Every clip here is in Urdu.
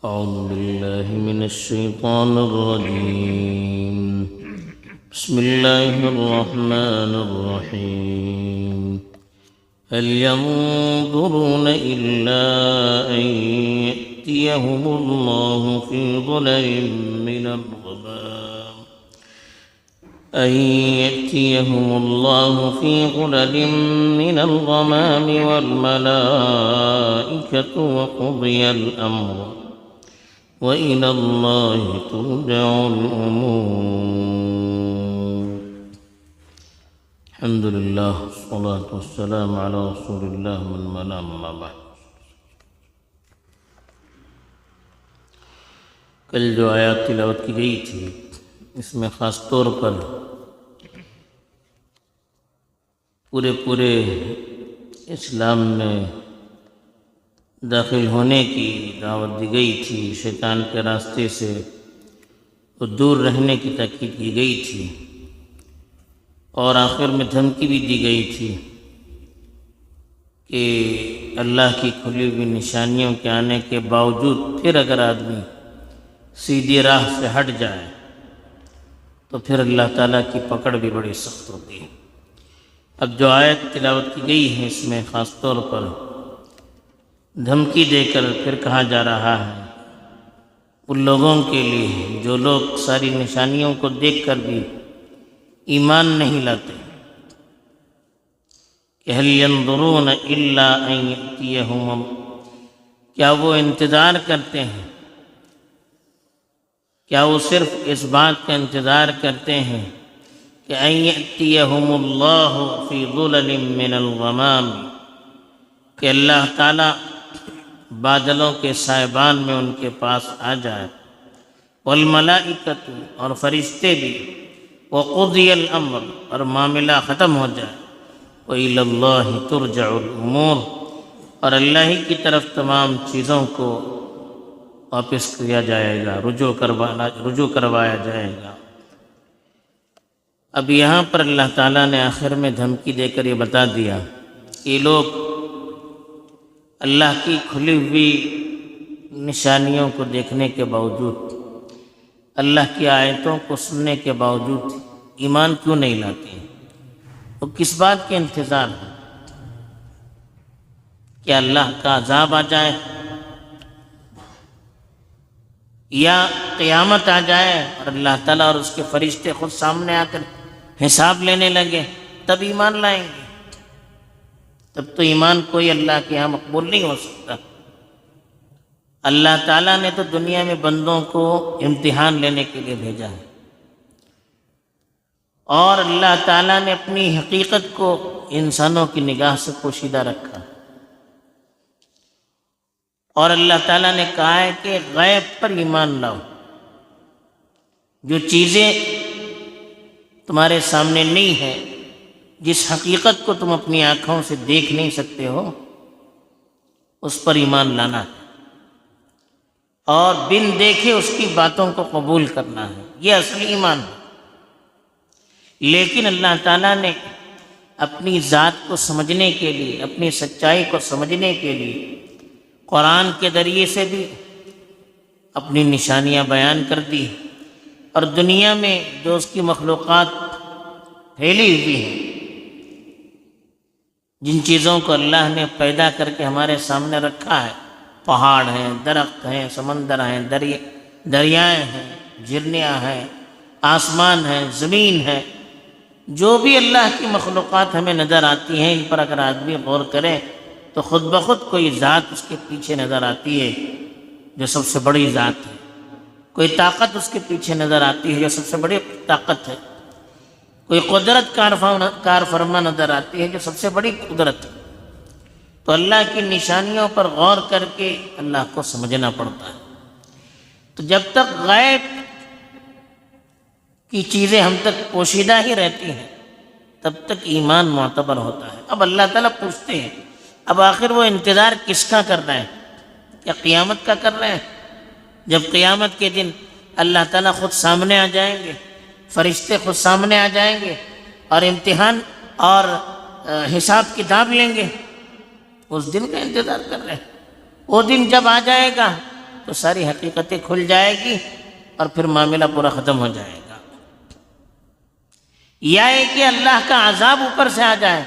أعوذ بالله من الشيطان الرجيم. بسم الله الرحمن الرحيم. هل ينظرون إلا أن يأتيهم الله في ظلل من الغمام والملائكة وقضي الأمر وإلى الله ترجع الأمور. الحمد لله والصلاة والسلام على رسول الله من منام ما بعد. کل جو آیات تلاوت کی گئی تھی اس میں خاص طور پر پورے اسلام میں داخل ہونے کی دعوت دی گئی تھی، شیطان کے راستے سے دور رہنے کی تاکید کی گئی تھی، اور آخر میں دھمکی بھی دی گئی تھی کہ اللہ کی کھلی ہوئی نشانیوں کے آنے کے باوجود پھر اگر آدمی سیدھی راہ سے ہٹ جائے تو پھر اللہ تعالیٰ کی پکڑ بھی بڑی سخت ہوتی ہے۔ اب جو آیت تلاوت کی گئی ہے اس میں خاص طور پر دھمکی دے کر پھر کہا جا رہا ہے ان لوگوں کے لیے جو لوگ ساری نشانیوں کو دیکھ کر بھی ایمان نہیں لاتے کہ هل ينظرون الا ان يأتيهم، کیا وہ انتظار کرتے ہیں، کیا وہ صرف اس بات کا انتظار کرتے ہیں کہ ان يأتيهم اللہ فی ظلل من الغمام، کہ اللہ تعالیٰ بادلوں کے سائبان میں ان کے پاس آ جائے، والملائکۃ، اور فرشتے بھی، وقضی الامر، اور معاملہ ختم ہو جائے، وإلی اللہ ترجع الامور، اور اللہ ہی کی طرف تمام چیزوں کو واپس کیا جائے گا، رجوع کروایا جائے گا۔ اب یہاں پر اللہ تعالیٰ نے آخر میں دھمکی دے کر یہ بتا دیا کہ یہ لوگ اللہ کی کھلی ہوئی نشانیوں کو دیکھنے کے باوجود، اللہ کی آیتوں کو سننے کے باوجود ایمان کیوں نہیں لاتے ہیں؟ وہ کس بات کے انتظار ہے؟ کیا اللہ کا عذاب آ جائے یا قیامت آ جائے اور اللہ تعالیٰ اور اس کے فرشتے خود سامنے آ کر حساب لینے لگے تب ایمان لائیں گے؟ تب تو ایمان کوئی اللہ کے یہاں مقبول نہیں ہو سکتا۔ اللہ تعالیٰ نے تو دنیا میں بندوں کو امتحان لینے کے لیے بھیجا ہے، اور اللہ تعالیٰ نے اپنی حقیقت کو انسانوں کی نگاہ سے پوشیدہ رکھا، اور اللہ تعالیٰ نے کہا ہے کہ غیب پر ایمان لاؤ، جو چیزیں تمہارے سامنے نہیں ہیں، جس حقیقت کو تم اپنی آنکھوں سے دیکھ نہیں سکتے ہو، اس پر ایمان لانا ہے، اور بن دیکھے اس کی باتوں کو قبول کرنا ہے، یہ اصلی ایمان ہے۔ لیکن اللہ تعالیٰ نے اپنی ذات کو سمجھنے کے لیے، اپنی سچائی کو سمجھنے کے لیے قرآن کے ذریعے سے بھی اپنی نشانیاں بیان کر دی، اور دنیا میں جو اس کی مخلوقات پھیلی ہوئی ہیں، جن چیزوں کو اللہ نے پیدا کر کے ہمارے سامنے رکھا ہے، پہاڑ ہیں، درخت ہیں، سمندر ہیں، دریائیں ہیں، جھرنیاں ہیں، آسمان ہیں، زمین ہے، جو بھی اللہ کی مخلوقات ہمیں نظر آتی ہیں، ان پر اگر آدمی غور کرے تو خود بخود کوئی ذات اس کے پیچھے نظر آتی ہے جو سب سے بڑی ذات ہے، کوئی طاقت اس کے پیچھے نظر آتی ہے جو سب سے بڑی طاقت ہے، کوئی قدرت کار فرما نظر آتی ہے جو سب سے بڑی قدرت ہے۔ تو اللہ کی نشانیوں پر غور کر کے اللہ کو سمجھنا پڑتا ہے۔ تو جب تک غیب کی چیزیں ہم تک پوشیدہ ہی رہتی ہیں تب تک ایمان معتبر ہوتا ہے۔ اب اللہ تعالیٰ پوچھتے ہیں، اب آخر وہ انتظار کس کا کر رہے ہیں؟ کیا قیامت کا کر رہے ہیں؟ جب قیامت کے دن اللہ تعالیٰ خود سامنے آ جائیں گے، فرشتے خود سامنے آ جائیں گے اور امتحان اور حساب کتاب لیں گے، اس دن کا انتظار کر رہے ہیں۔ وہ دن جب آ جائے گا تو ساری حقیقتیں کھل جائے گی اور پھر معاملہ پورا ختم ہو جائے گا۔ یا ہے کہ اللہ کا عذاب اوپر سے آ جائے،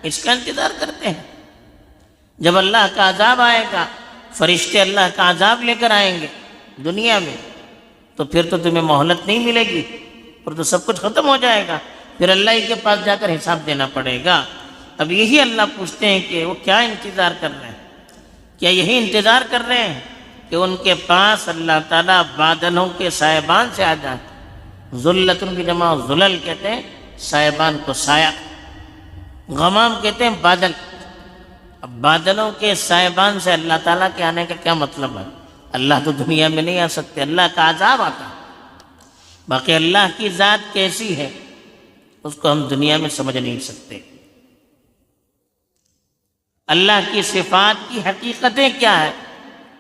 اس کا انتظار کرتے ہیں۔ جب اللہ کا عذاب آئے گا، فرشتے اللہ کا عذاب لے کر آئیں گے دنیا میں، تو پھر تو تمہیں مہلت نہیں ملے گی، پھر تو سب کچھ ختم ہو جائے گا، پھر اللہ ہی کے پاس جا کر حساب دینا پڑے گا۔ اب یہی اللہ پوچھتے ہیں کہ وہ کیا انتظار کر رہے ہیں؟ کیا یہی انتظار کر رہے ہیں کہ ان کے پاس اللہ تعالیٰ بادلوں کے سائبان سے آ جائیں؟ ذلتن کی جمع ذلل کہتے ہیں سائبان کو، سایہ، غمام کہتے ہیں بادل۔ اب بادلوں کے سائبان سے اللہ تعالیٰ کے آنے کا کیا مطلب ہے؟ اللہ تو دنیا میں نہیں آ سکتے، اللہ کا عذاب آتا ہے۔ باقی اللہ کی ذات کیسی ہے اس کو ہم دنیا میں سمجھ نہیں سکتے، اللہ کی صفات کی حقیقتیں کیا ہے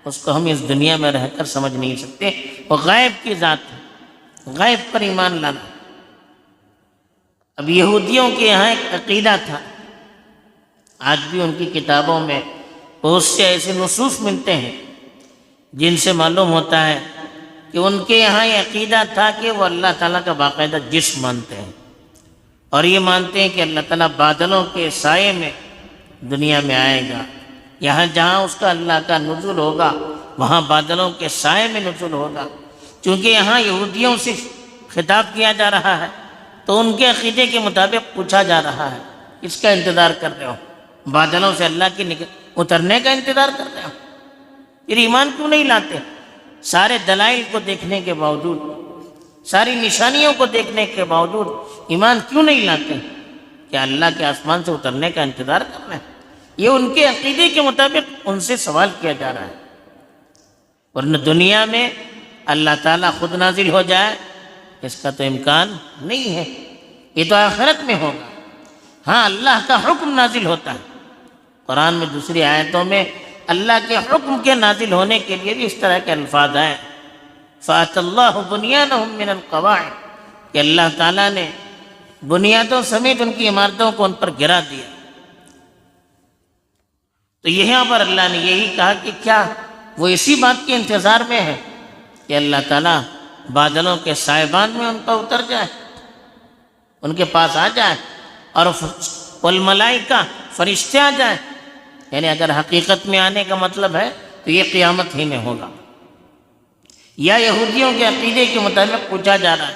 اس کو ہم اس دنیا میں رہ کر سمجھ نہیں سکتے۔ وہ غیب کی ذات ہے، غیب پر ایمان لانا۔ اب یہودیوں کے یہاں ایک عقیدہ تھا، آج بھی ان کی کتابوں میں بہت سے ایسے نصوص ملتے ہیں جن سے معلوم ہوتا ہے کہ ان کے یہاں یہ عقیدہ تھا کہ وہ اللہ تعالیٰ کا باقاعدہ جسم مانتے ہیں، اور یہ مانتے ہیں کہ اللہ تعالیٰ بادلوں کے سائے میں دنیا میں آئے گا۔ یہاں جہاں اس کا اللہ کا نزول ہوگا وہاں بادلوں کے سائے میں نزول ہوگا۔ چونکہ یہاں یہودیوں سے خطاب کیا جا رہا ہے تو ان کے عقیدے کے مطابق پوچھا جا رہا ہے، اس کا انتظار کر رہے ہو؟ بادلوں سے اللہ کی اترنے کا انتظار کر رہے ہو؟ پھر ایمان کیوں نہیں لاتے؟ سارے دلائل کو دیکھنے کے باوجود، ساری نشانیوں کو دیکھنے کے باوجود ایمان کیوں نہیں لاتے کہ اللہ کے آسمان سے اترنے کا انتظار کر رہے ہیں؟ یہ ان کے عقیدے کے مطابق ان سے سوال کیا جا رہا ہے، ورنہ دنیا میں اللہ تعالیٰ خود نازل ہو جائے اس کا تو امکان نہیں ہے، یہ تو آخرت میں ہوگا۔ ہاں اللہ کا حکم نازل ہوتا ہے، قرآن میں دوسری آیتوں میں اللہ کے حکم کے نازل ہونے کے لیے بھی اس طرح کے الفاظ ہیں، فَأَتَى اللَّهُ بُنْيَانَهُمْ مِنَ الْقَوَاعِدِ، کہ اللہ تعالیٰ نے بنیادوں سمیت ان کی عمارتوں کو ان پر گرا دیا۔ تو یہاں پر اللہ نے یہی کہا کہ کیا وہ اسی بات کے انتظار میں ہے کہ اللہ تعالیٰ بادلوں کے سائبان میں ان پر اتر جائے، ان کے پاس آ جائے، اور والملائکہ فرشتے آ جائیں؟ یعنی اگر حقیقت میں آنے کا مطلب ہے تو یہ قیامت ہی میں ہوگا۔ یا یہودیوں کے عقیدے کے مطابق پوچھا جا رہا ہے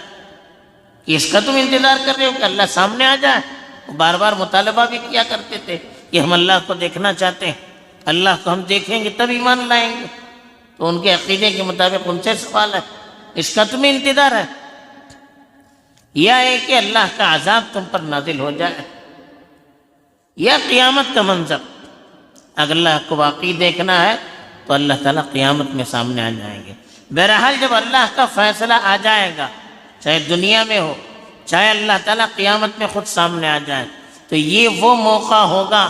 کہ اس کا تم انتظار کر رہے ہو کہ اللہ سامنے آ جائے؟ وہ بار بار مطالبہ بھی کیا کرتے تھے کہ ہم اللہ کو دیکھنا چاہتے ہیں، اللہ کو ہم دیکھیں گے تب ایمان لائیں گے۔ تو ان کے عقیدے کے مطابق ان سے سوال ہے، اس کا تمہیں انتظار ہے؟ یا ہے کہ اللہ کا عذاب تم پر نازل ہو جائے، یا قیامت کا منظر؟ اگر اللہ کو واقعی دیکھنا ہے تو اللہ تعالیٰ قیامت میں سامنے آ جائیں گے۔ بہرحال جب اللہ کا فیصلہ آ جائے گا، چاہے دنیا میں ہو چاہے اللہ تعالیٰ قیامت میں خود سامنے آ جائے، تو یہ وہ موقع ہوگا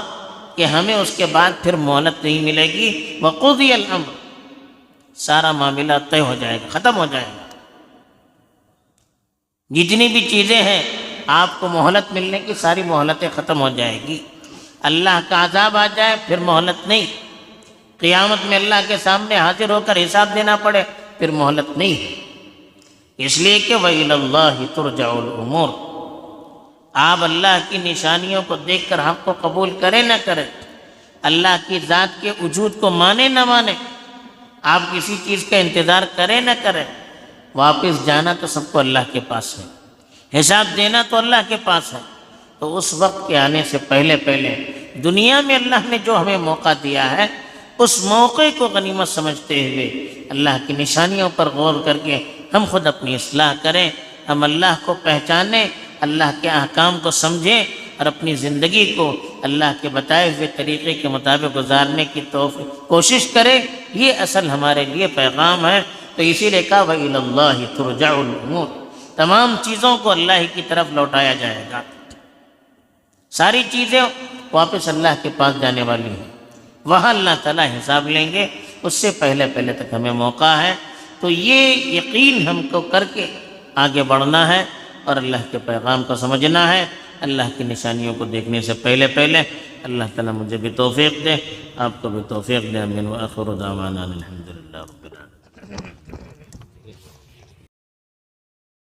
کہ ہمیں اس کے بعد پھر مہلت نہیں ملے گی۔ وقضی الامر، سارا معاملہ طے ہو جائے گا، ختم ہو جائے گا۔ جتنی بھی چیزیں ہیں آپ کو مہلت ملنے کی ساری مہلتیں ختم ہو جائے گی۔ اللہ کا عذاب آ جائے پھر مہلت نہیں، قیامت میں اللہ کے سامنے حاضر ہو کر حساب دینا پڑے پھر مہلت نہیں ہے۔ اس لیے کہ وَإِلَى اللَّهِ تُرْجَعُ الْأُمُورُ، آپ اللہ کی نشانیوں کو دیکھ کر حق کو قبول کریں نہ کریں، اللہ کی ذات کے وجود کو مانیں نہ مانیں، آپ کسی چیز کا انتظار کریں نہ کریں، واپس جانا تو سب کو اللہ کے پاس ہے، حساب دینا تو اللہ کے پاس ہے۔ تو اس وقت کے آنے سے پہلے دنیا میں اللہ نے جو ہمیں موقع دیا ہے اس موقع کو غنیمت سمجھتے ہوئے اللہ کی نشانیوں پر غور کر کے ہم خود اپنی اصلاح کریں، ہم اللہ کو پہچانیں، اللہ کے احکام کو سمجھیں اور اپنی زندگی کو اللہ کے بتائے ہوئے طریقے کے مطابق گزارنے کی کوشش کریں۔ یہ اصل ہمارے لیے پیغام ہے۔ تو اسی لیے کہا وَإِلَى اللَّهِ تُرْجَعُ الْأُمُورُ، تمام چیزوں کو اللہ ہی کی طرف لوٹایا جائے گا، ساری چیزیں واپس اللہ کے پاس جانے والی ہیں، وہاں اللہ تعالیٰ حساب لیں گے۔ اس سے پہلے تک ہمیں موقع ہے، تو یہ یقین ہم کو کر کے آگے بڑھنا ہے اور اللہ کے پیغام کو سمجھنا ہے۔ اللہ کی نشانیوں کو دیکھنے سے پہلے اللہ تعالیٰ مجھے بھی توفیق دے، آپ کو بھی توفیق دے۔ آمین۔ وآخر دعوانا الحمدللہ رب العالمین۔